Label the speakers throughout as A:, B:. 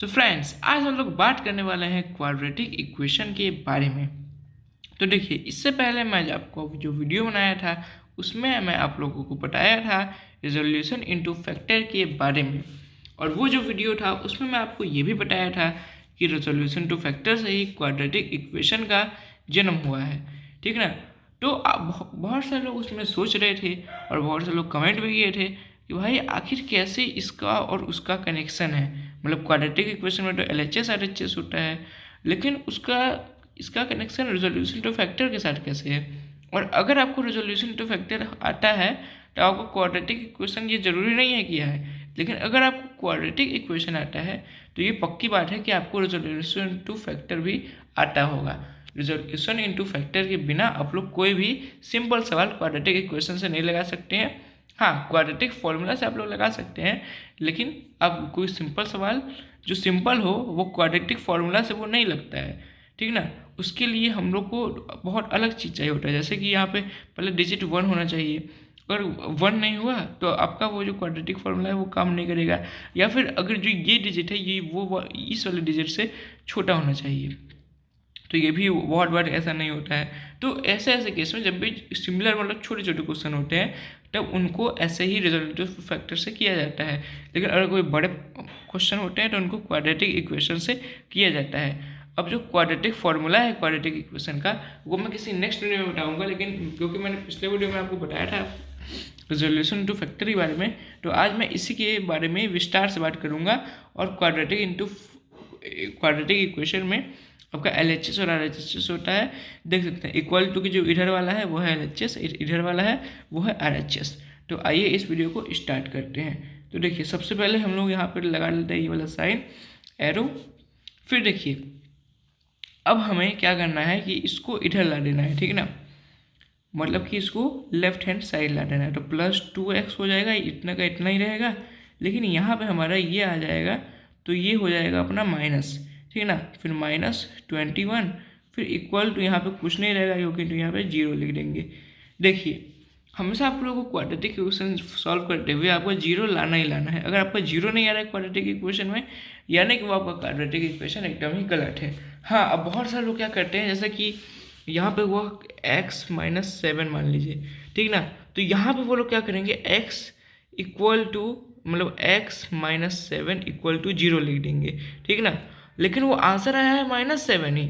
A: तो फ्रेंड्स, आज हम लोग बात करने वाले हैं क्वाड्रेटिक इक्वेशन के बारे में। तो देखिए, इससे पहले मैं आपको जो वीडियो बनाया था उसमें मैं आप लोगों को बताया था रिजोल्यूशन इनटू फैक्टर के बारे में। और वो जो वीडियो था उसमें मैं आपको ये भी बताया था कि रिजोल्यूशन टू फैक्टर से ही क्वाड्रेटिक इक्वेशन का जन्म हुआ है। ठीक ना। तो बहुत सारे लोग उसमें सोच रहे थे और बहुत से लोग कमेंट भी किए थे कि भाई आखिर कैसे इसका और उसका कनेक्शन है। मतलब क्वाड्रेटिक इक्वेशन में तो LHS RHS होता है, लेकिन उसका इसका कनेक्शन रिजोल्यूशन टू फैक्टर के साथ कैसे है। और अगर आपको रिजोल्यूशन टू फैक्टर आता है तो आपको क्वाड्रेटिक इक्वेशन ये ज़रूरी नहीं है किया है, लेकिन अगर आपको क्वाड्रेटिक इक्वेशन आता है तो ये पक्की बात है कि आपको रिजोल्यूशन टू फैक्टर भी आता होगा। रिजोल्यूशन इनटू फैक्टर के बिना आप लोग कोई भी सिंपल सवाल क्वाड्रेटिक इक्वेशन से नहीं लगा सकते हैं। हाँ, क्वाड्रेटिक फॉर्मूला से आप लोग लगा सकते हैं, लेकिन अब कोई सिंपल सवाल जो सिंपल हो वो क्वाड्रेटिक फॉर्मूला से वो नहीं लगता है। ठीक ना। उसके लिए हम लोग को बहुत अलग चीज़ चाहिए होता है, जैसे कि यहाँ पे पहले डिजिट 1 होना चाहिए। अगर 1 नहीं हुआ तो आपका वो जो क्वाड्रेटिक फॉर्मूला है वो काम नहीं करेगा, या फिर अगर जो ये डिजिट है ये वो इस वाले डिजिट से छोटा होना चाहिए, तो ये भी बहुत बार ऐसा नहीं होता है। तो ऐसे ऐसे केस में जब भी सिमिलर मतलब छोटे छोटे क्वेश्चन होते हैं तब उनको ऐसे ही रिजोल्यूटिव फैक्टर से किया जाता है, लेकिन अगर कोई बड़े क्वेश्चन होते हैं तो उनको क्वाड्रेटिक इक्वेशन से किया जाता है। अब जो क्वाड्रेटिक फार्मूला है क्वाड्रेटिक इक्वेशन का वो मैं किसी नेक्स्ट वीडियो में बताऊंगा, लेकिन क्योंकि मैंने पिछले वीडियो में आपको बताया था रिजोल्यूशन टू फैक्टर के बारे में, तो आज मैं इसी के बारे में विस्तार से बात करूंगा। और क्वाड्रेटिक इक्वेशन में आपका LHS और RHS होता है। देख सकते हैं इक्वल टू की जो इधर वाला है वो है LHS, इधर वाला है वो है RHS। तो आइए इस वीडियो को स्टार्ट करते हैं। तो देखिए, सबसे पहले हम लोग यहाँ पर लगा लेते हैं ये वाला साइन एरो। फिर देखिए, अब हमें क्या करना है कि इसको इधर ला देना है। ठीक ना। मतलब कि इसको लेफ्ट हैंड साइड ला देना है, तो +2x हो जाएगा, इतना का इतना ही रहेगा। लेकिन यहाँ पे हमारा ये आ जाएगा तो ये हो जाएगा अपना माइनस। ठीक है ना। फिर -21, फिर इक्वल टू यहाँ पे कुछ नहीं रहेगा क्योंकि तो यहाँ पे 0 लिख देंगे। देखिए, हमेशा आप लोगों को क्वाड्रेटिक इक्वेशन सॉल्व करते हुए आपको 0 लाना ही लाना है। अगर आपका 0 नहीं आ रहा है क्वाड्रेटिक इक्वेशन में, यानी कि वो आपका क्वाड्रेटिक इक्वेशन एकदम ही गलत है। हाँ, अब बहुत सारे लोग क्या करते हैं, जैसे कि यहाँ पे वो x-7 मान लीजिए। ठीक ना। तो यहाँ पे वो लोग क्या करेंगे, x इक्वल टू मतलब x-7 इक्वल टू 0 लिख देंगे। ठीक ना। लेकिन वो आंसर आया है -7 ही,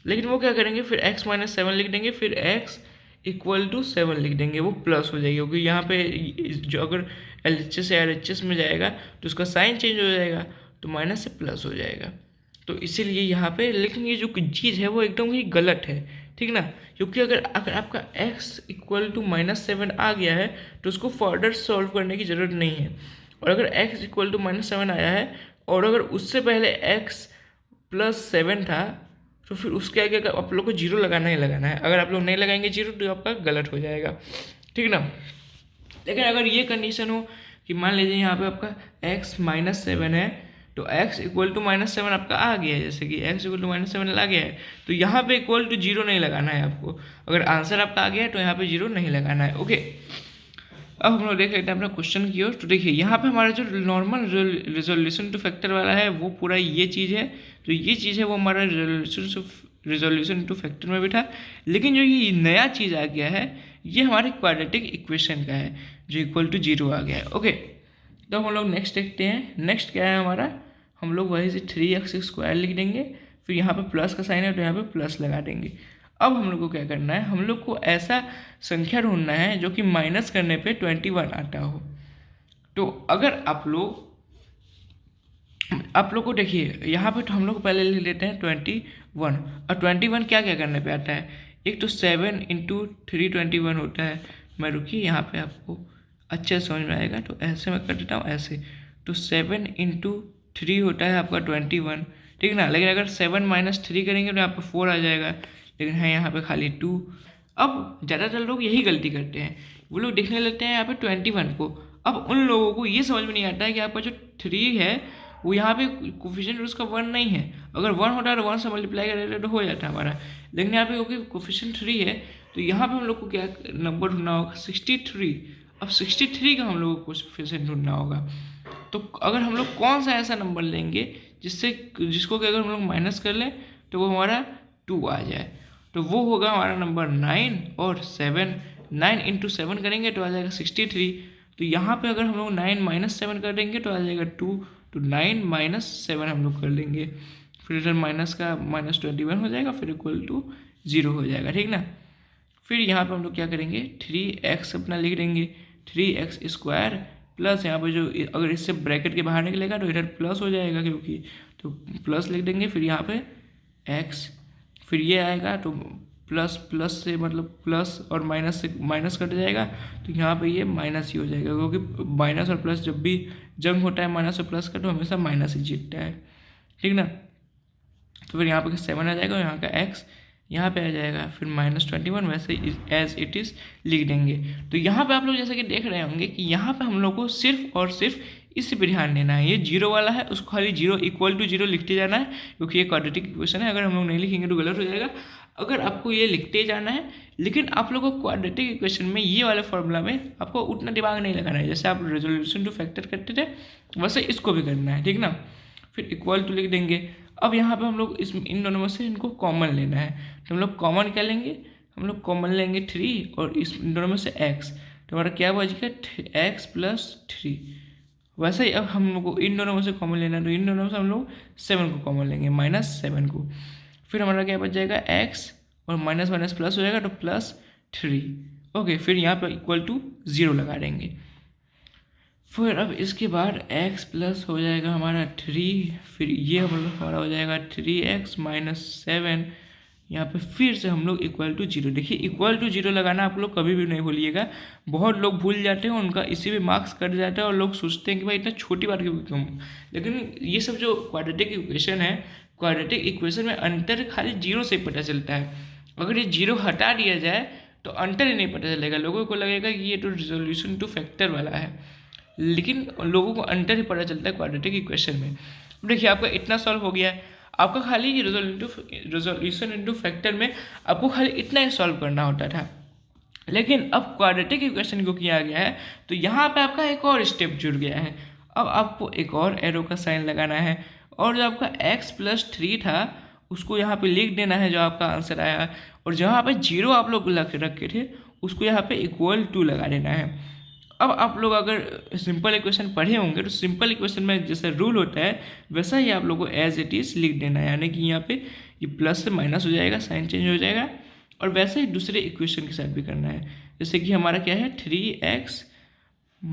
A: लेकिन वो क्या करेंगे फिर x-7 लिख देंगे, फिर x इक्वल टू 7 लिख देंगे, वो प्लस हो जाएगी क्योंकि यहाँ पे जो अगर LHS से RHS में जाएगा तो उसका साइन चेंज हो जाएगा, तो माइनस से प्लस हो जाएगा। तो इसीलिए यहाँ पे, लेकिन ये जो चीज़ है वो एकदम ही गलत है। ठीक ना। क्योंकि अगर आपका x इक्वल टू -7 आ गया है तो उसको फर्दर सॉल्व करने की ज़रूरत नहीं है। और अगर x इक्वल टू -7 आया है और अगर उससे पहले x +7 था तो फिर उसके आगे आप लोग को 0 लगाना ही लगाना है। अगर आप लोग नहीं लगाएंगे 0 तो आपका गलत हो जाएगा। ठीक ना। लेकिन अगर ये कंडीशन हो कि मान लीजिए यहाँ पे आपका x -7 है तो x इक्वल टू -7 आपका आ गया है, जैसे कि x इक्वल टू -7 आ गया है, तो यहाँ पे इक्वल टू 0 नहीं लगाना है आपको। अगर आंसर आपका आ गया है तो यहाँ पे 0 नहीं लगाना है। ओके, अब हम लोग देख लेते हैं अपना क्वेश्चन की ओर। तो देखिए, यहाँ पे हमारा जो नॉर्मल रिजोल्यूशन टू फैक्टर वाला है वो पूरा ये चीज़ है। तो ये चीज़ है वो हमारा रिजोल्यूशन टू फैक्टर में भी था, लेकिन जो ये नया चीज़ आ गया है ये हमारे क्वाड्रेटिक इक्वेशन का है जो इक्वल टू 0 आ गया है। ओके, तो हम लोग नेक्स्ट देखते हैं। नेक्स्ट क्या है हमारा, हम लोग वही से 3x² लिख देंगे, फिर यहाँ पे प्लस का साइन है तो यहाँ पे प्लस लगा देंगे। अब हम लोग को क्या करना है, हम लोग को ऐसा संख्या ढूंढना है जो कि माइनस करने पे 21 आता हो। तो अगर आप लोग को देखिए यहाँ पे, तो हम लोग पहले ले लेते हैं 21। और 21 क्या क्या करने पे आता है, एक तो 7 × 321 होता है। मैं रुकिए यहाँ पे आपको अच्छे से समझ में आएगा, तो ऐसे मैं कर देता हूँ ऐसे। तो 7 × 3 होता है आपका 21। ठीक ना। लेकिन अगर 7 - 3 करेंगे तो यहाँ पे 4 आ जाएगा, लेकिन है यहाँ पे खाली 2। अब ज़्यादातर लोग यही गलती करते हैं, वो लोग देखने लगते हैं यहाँ पे 21 को। अब उन लोगों को ये समझ में नहीं आता है कि आपका जो 3 है वो यहाँ पे कोफिशिएंट उसका 1 नहीं है। अगर 1 होता है तो 1 से मल्टीप्लाई करें तो हो जाता है हमारा, लेकिन यहाँ पे क्योंकि कोफिशिएंट 3 है तो यहाँ पे हम लोग को क्या नंबर ढूंढना होगा, 63। अब 63 का हम लोग को कोफिशिएंट ढूंढना होगा। तो अगर हम लोग कौन सा ऐसा नंबर लेंगे जिसको कि अगर हम लोग माइनस कर लें तो वो हमारा 2 आ जाए, तो वो होगा हमारा नंबर 9 और 7। 9 इंटू 7 करेंगे तो आ जाएगा 63। तो यहाँ पे अगर हम लोग 9 माइनस 7 कर देंगे तो आ जाएगा 2, तो 9 माइनस 7 हम लोग कर लेंगे, फिर इधर माइनस का -21 हो जाएगा, फिर इक्वल टू 0 हो जाएगा, ठीक ना। फिर यहाँ पे हम लोग क्या करेंगे, 3x अपना लिख देंगे, 3x² प्लस यहाँ पे जो अगर इससे ब्रैकेट के बाहर निकलेगा तो इधर प्लस हो जाएगा क्योंकि, तो प्लस लिख देंगे, फिर यहाँ पे x, फिर ये आएगा तो प्लस प्लस से मतलब प्लस और माइनस से माइनस कट जाएगा, तो यहाँ पे ये माइनस ही हो जाएगा क्योंकि माइनस और प्लस जब भी जंग होता है माइनस और प्लस का तो हमेशा माइनस ही जीतता है, ठीक ना। तो फिर यहाँ पे 7 आ जाएगा और यहाँ का x यहाँ पे आ जाएगा, फिर -21 वैसे एज इट इज़ लिख देंगे। तो यहाँ पे आप लोग जैसे कि देख रहे होंगे कि यहाँ पे हम लोग को सिर्फ और सिर्फ इसी पे ध्यान देना है, ये 0 वाला है उसको खाली 0 इक्वल टू 0 लिखते जाना है क्योंकि ये क्वाड्रेटिक इक्वेशन है, अगर हम लोग नहीं लिखेंगे तो गलत हो जाएगा। अगर आपको ये लिखते जाना है, लेकिन आप लोगों को क्वाड्रेटिक इक्वेशन में ये वाले फॉर्मूला में आपको उतना दिमाग नहीं लगाना है, जैसे आप रेजोल्यूशन टू फैक्टर करते थे वैसे इसको भी करना है, ठीक ना। फिर इक्वल टू लिख देंगे। अब यहाँ पे हम लोग इन दोनों में से इनको कॉमन लेना है, तो हम लोग कॉमन क्या लेंगे, हम लोग कॉमन लेंगे 3 और इन दोनों में से x, तो हमारा क्या बचेगा x + 3। वैसे ही अब हम लोग को इन दोनों में से कॉमन लेना है, तो इन दोनों में से हम लोग 7 को कॉमन लेंगे, -7 को। फिर हमारा क्या बच जाएगा x और माइनस माइनस प्लस हो जाएगा तो +3। ओके, फिर यहाँ पर इक्वल टू 0 लगा देंगे। फिर अब इसके बाद x प्लस हो जाएगा हमारा 3, फिर ये हमारा हो जाएगा 3x - 7। यहाँ पे फिर से हम लोग इक्वल टू 0। देखिए इक्वल टू 0 लगाना आप लोग कभी भी नहीं भूलिएगा, बहुत लोग भूल जाते हैं, उनका इसी में मार्क्स कट जाता है और लोग सोचते हैं कि भाई इतना छोटी बात क्यों। लेकिन ये सब जो क्वाड्रेटिक इक्वेशन है, क्वाड्रेटिक इक्वेशन में अंतर खाली 0 से पता चलता है। अगर ये 0 हटा दिया जाए तो अंतर ही नहीं पता चलेगा, लोगों को लगेगा कि ये तो रिजोल्यूशन टू फैक्टर वाला है, लेकिन लोगों को अंतर ही पता चलता है क्वाड्रेटिक इक्वेशन में। देखिए आपका इतना सॉल्व हो गया है, आपका खाली रिजोल्यूशन इनटू फैक्टर में आपको खाली इतना ही सॉल्व करना होता था, लेकिन अब क्वाड्रेटिक इक्वेशन को किया गया है तो यहाँ पे आपका एक और स्टेप जुड़ गया है। अब आपको एक और एरो का साइन लगाना है और जो आपका x + 3 था उसको यहाँ पे लिख देना है जो आपका आंसर आया, और जहाँ पे 0 आप लोग रखे थे उसको यहाँ पे इक्वल टू लगा देना है। अब आप लोग अगर सिंपल इक्वेशन पढ़े होंगे तो सिंपल इक्वेशन में जैसे रूल होता है वैसा ही आप लोगों को एज इट इज़ लिख देना है, यानी कि यहाँ पे ये प्लस से माइनस हो जाएगा, साइन चेंज हो जाएगा, और वैसे ही दूसरे इक्वेशन के साथ भी करना है। जैसे कि हमारा क्या है 3x -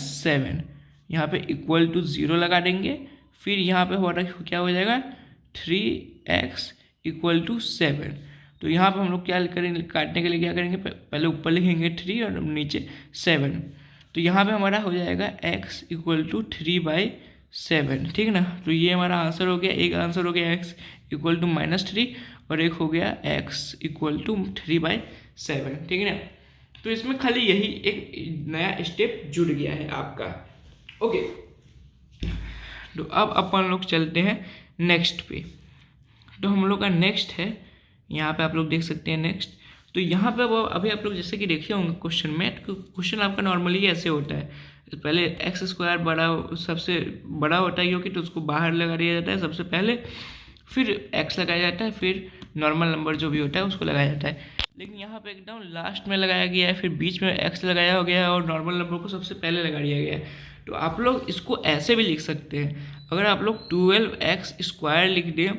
A: 7, यहाँ पे इक्वल टू 0 लगा देंगे। फिर यहाँ पे हमारा क्या हो जाएगा 3x = 7। तो यहाँ पे हम लोग क्या करेंगे, काटने के लिए क्या करेंगे, पहले ऊपर लिखेंगे 3 और नीचे 7। तो यहाँ पे हमारा हो जाएगा x = 3/7, ठीक ना। तो ये हमारा आंसर हो गया, एक आंसर हो गया x = -3 और एक हो गया x = 3/7, ठीक है ना। तो इसमें खाली यही एक नया स्टेप जुड़ गया है आपका। ओके, तो अब अपन लोग चलते हैं नेक्स्ट पे। तो हम लोग का नेक्स्ट है, यहाँ पे आप लोग देख सकते हैं नेक्स्ट। तो यहाँ पे अभी आप लोग जैसे कि देखे होंगे क्वेश्चन में, तो क्वेश्चन आपका नॉर्मली ऐसे होता है, पहले x² बड़ा सबसे बड़ा होता है क्योंकि, तो उसको बाहर लगा दिया जाता है सबसे पहले, फिर x लगाया जाता है, फिर नॉर्मल नंबर जो भी होता है उसको लगाया जाता है। लेकिन यहाँ पे एकदम लास्ट में लगाया गया है, फिर बीच में x लगाया हो गया है और नॉर्मल नंबर को सबसे पहले लगा दिया गया है। तो आप लोग इसको ऐसे भी लिख सकते हैं, अगर आप लोग 12x² लिख दें,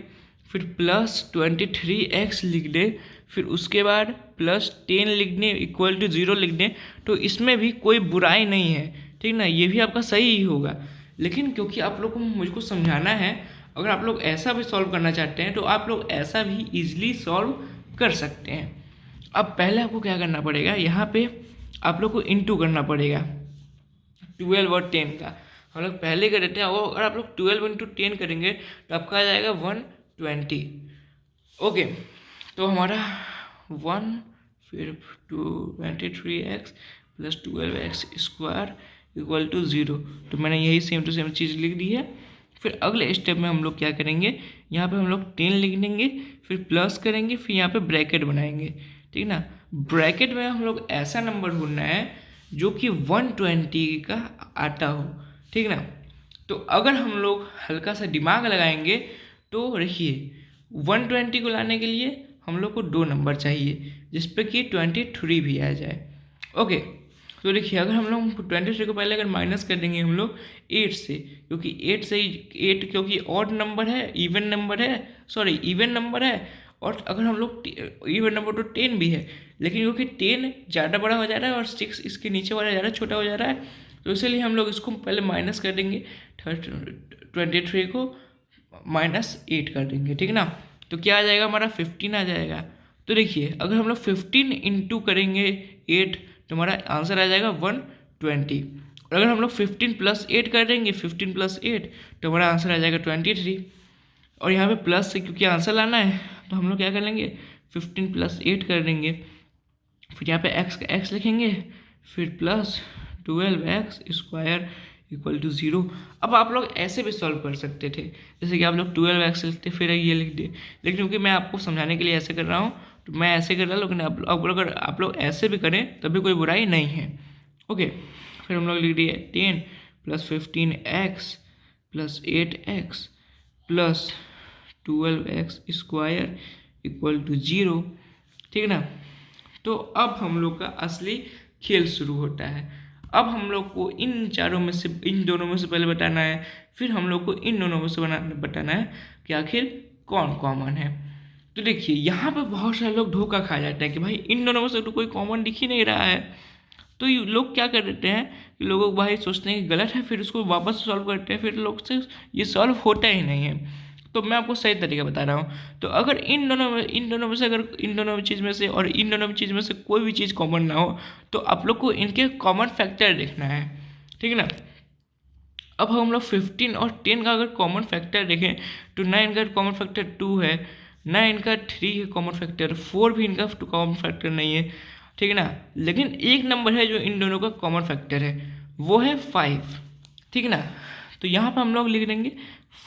A: फिर +23x लिख दें, फिर उसके बाद +10 लिख दें इक्वल टू 0 लिख दें, तो इसमें भी कोई बुराई नहीं है, ठीक ना, ये भी आपका सही ही होगा। लेकिन क्योंकि आप लोग को मुझको समझाना है, अगर आप लोग ऐसा भी सॉल्व करना चाहते हैं तो आप लोग ऐसा भी ईजिली सॉल्व कर सकते हैं। अब पहले आपको क्या करना पड़ेगा, यहाँ पे आप लोग को इंटू करना पड़ेगा 12 और 10 का, हम लोग पहले कर देते हैं। और अगर आप लोग 12 × 10 करेंगे तो आपका आ जाएगा 120। ओके, तो हमारा 1 फिर 23x + 12x² = 0। तो मैंने यही सेम टू सेम चीज़ लिख दी है। फिर अगले स्टेप में हम लोग क्या करेंगे, यहाँ पे हम लोग 10 लिख देंगे, फिर प्लस करेंगे, फिर यहाँ पे ब्रैकेट बनाएंगे, ठीक ना। ब्रैकेट में हम लोग ऐसा नंबर ढूंढना है जो कि 120 का आता हो, ठीक ना। तो तो अगर हम लोग हल्का सा दिमाग लगाएंगे तो देखिए 120 को लाने के लिए हम लोग को 2 नंबर चाहिए जिस पे कि 23 भी आ जाए। ओके, तो देखिए अगर हम लोग 23 को पहले अगर माइनस कर देंगे हम लोग 8 से, क्योंकि 8 से 8 क्योंकि ऑड नंबर है, इवन नंबर है, सॉरी इवन नंबर है, और अगर हम लोग इवन नंबर तो 10 भी है, लेकिन क्योंकि 10 ज़्यादा बड़ा हो जा रहा है और 6 इसके नीचे वाला ज़्यादा छोटा हो जा रहा है, तो इसलिए हम लोग इसको पहले माइनस कर देंगे 23 को -8 कर देंगे, ठीक ना। तो क्या आ जाएगा हमारा 15 आ जाएगा। तो देखिए अगर हम लोग 15 इंटू करेंगे 8 तो हमारा आंसर आ जाएगा 120। और अगर हम लोग 15 + 8 कर देंगे 15 + 8 तो हमारा आंसर आ जाएगा 23। और यहाँ पे प्लस से क्योंकि आंसर लाना है तो हम लोग क्या कर लेंगे 15 + 8 कर देंगे, फिर यहाँ पे x का x लिखेंगे, फिर प्लस 12x² = 0। अब आप लोग ऐसे भी सॉल्व कर सकते थे, जैसे कि आप लोग 12x लिखते फिर ये लिख दिए, लेकिन क्योंकि मैं आपको समझाने के लिए ऐसे कर रहा हूँ तो मैं ऐसे कर रहा हूँ, लेकिन अगर आप लोग ऐसे भी करें तब भी कोई बुराई नहीं है। ओके, फिर हम लोग लिख दिए 10 + 15x + 8x + 12x² = 0, ठीक ना। तो अब हम लोग का असली खेल शुरू होता है। अब हम लोग को इन दोनों में से पहले बताना है, फिर हम लोग को इन दोनों में से बताना है कि आखिर कौन कॉमन है। तो देखिए यहाँ पे बहुत सारे लोग धोखा खा जाते हैं कि भाई इन दोनों में से तो कोई कॉमन दिख ही नहीं रहा है। तो ये लोग क्या कर देते हैं कि लोगों भाई सोचते हैं कि गलत है, फिर उसको वापस सॉल्व करते हैं, फिर लोग से ये सॉल्व होता ही नहीं है। तो मैं आपको सही तरीका बता रहा हूँ। तो अगर इन दोनों में से अगर इन दोनों चीज़ में से और इन दोनों चीज़ में से कोई भी चीज़ कॉमन ना हो तो आप लोग को इनके कॉमन फैक्टर देखना है, ठीक है ना। अब हम लोग 15 और 10 का अगर कॉमन फैक्टर देखें तो 9 का कॉमन फैक्टर 2 है, 9 का 3 है कॉमन फैक्टर, 4 भी इनका कॉमन फैक्टर नहीं है, ठीक है ना। लेकिन एक नंबर है जो इन दोनों का कॉमन फैक्टर है, वो है 5, ठीक है ना। तो यहाँ पे हम लोग लिख देंगे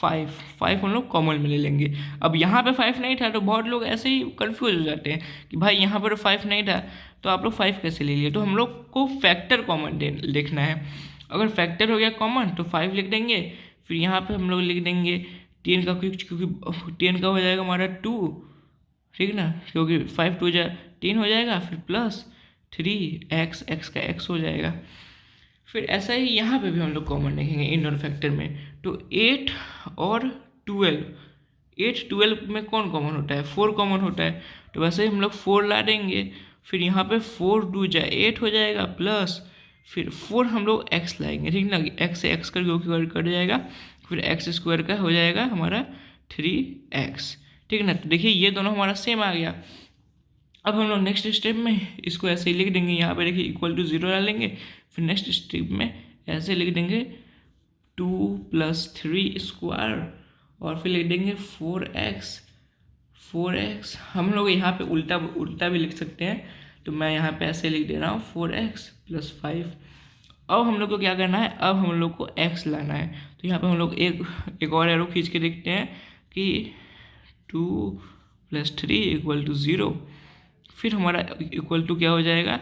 A: 5 हम लोग कॉमन में ले लेंगे। अब यहाँ पे 5 नहीं था तो बहुत लोग ऐसे ही कंफ्यूज हो जाते हैं कि भाई यहाँ पर 5 नहीं था तो आप लोग 5 कैसे ले लिए। तो हम लोग को फैक्टर कॉमन देखना है। अगर फैक्टर हो गया कॉमन तो 5 लिख देंगे, फिर यहाँ पे हम लोग लिख देंगे 10 का, क्योंकि 10 का हो जाएगा हमारा 2, ठीक ना, क्योंकि 5 2 10 हो जाएगा, फिर प्लस 3x, x का x हो जाएगा। फिर ऐसा ही यहाँ पे भी हम लोग कॉमन लिखेंगे इन दोनों फैक्टर में। तो 8 और 12, 8 12 में कौन कॉमन होता है, 4 कॉमन होता है, तो वैसे ही हम लोग 4 ला देंगे, फिर यहाँ पे 4 2 8 हो जाएगा, प्लस फिर 4 हम लोग x लाएंगे, ठीक ना, x से x कर कट जाएगा, फिर x² का हो जाएगा हमारा 3x, ठीक ना। तो देखिए ये दोनों हमारा सेम आ गया। अब हम लोग नेक्स्ट स्टेप में इसको ऐसे ही लिख देंगे, यहाँ पे देखिए =0 डालेंगे, फिर नेक्स्ट स्टेप में ऐसे लिख देंगे 2 + 3² और फिर लिख देंगे 4x। हम लोग यहाँ पे उल्टा भी लिख सकते हैं, तो मैं यहाँ पे ऐसे लिख दे रहा हूँ 4x + 5। अब हम लोग को क्या करना है, अब हम लोग को x लाना है। तो यहाँ पे हम लोग एक और एरो खींच के देखते हैं कि 2 + 3 = 0। फिर हमारा इक्वल टू क्या हो जाएगा,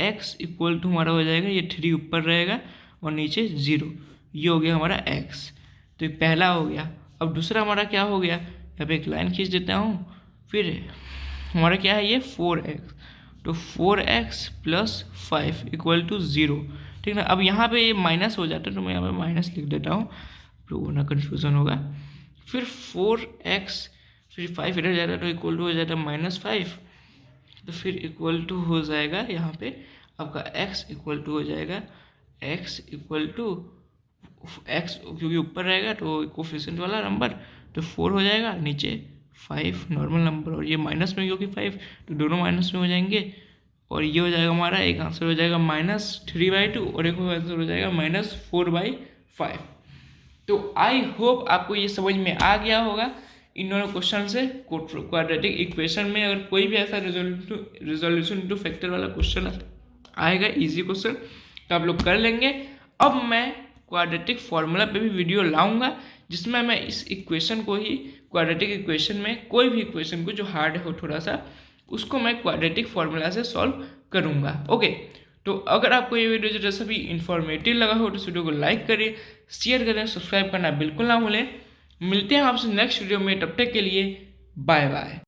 A: x = हमारा हो जाएगा ये 3 ऊपर रहेगा और नीचे 0, ये हो गया हमारा x। तो ये पहला हो गया। अब दूसरा हमारा क्या हो गया, यहाँ पे एक लाइन खींच देता हूँ, फिर हमारा क्या है ये 4x, तो 4x + 5 = 0, ठीक ना। अब यहाँ पे ये माइनस हो जाता है तो मैं यहाँ पे माइनस लिख देता हूँ तो वरना कन्फ्यूज़न होगा। फिर 4x, फिर 5 इधर जाता है तो इक्वल टू हो जाता है -5, तो फिर इक्वल टू हो जाएगा यहाँ पे आपका x = हो जाएगा x क्योंकि ऊपर रहेगा तो कोफिशिएंट वाला नंबर, तो 4 हो जाएगा, नीचे 5 नॉर्मल नंबर, और ये माइनस में क्योंकि 5 तो दोनों माइनस में हो जाएंगे, और ये हो जाएगा हमारा एक आंसर हो जाएगा -3/2 और एक आंसर हो जाएगा -4/5। तो आई होप आपको ये समझ में आ गया होगा इन दोनों क्वेश्चन से। क्वाड्रेटिक इक्वेशन में अगर कोई भी ऐसा रिजोल्यूशन टू फैक्टर वाला क्वेश्चन आएगा, इजी क्वेश्चन, तो आप लोग कर लेंगे। अब मैं क्वाड्रेटिक फार्मूला पे भी वीडियो लाऊंगा जिसमें मैं इस इक्वेशन को ही क्वाड्रेटिक इक्वेशन में कोई भी इक्वेशन को जो हार्ड हो थोड़ा सा उसको मैं क्वाड्रेटिक फार्मूला से सॉल्व करूंगा। ओके, तो अगर आपको ये वीडियो जैसा भी इंफॉर्मेटिव लगा हो तो इस वीडियो को लाइक करिए, शेयर करें, सब्सक्राइब करना बिल्कुल ना भूलें। मिलते हैं आपसे नेक्स्ट वीडियो में, तब तक के लिए बाय बाय।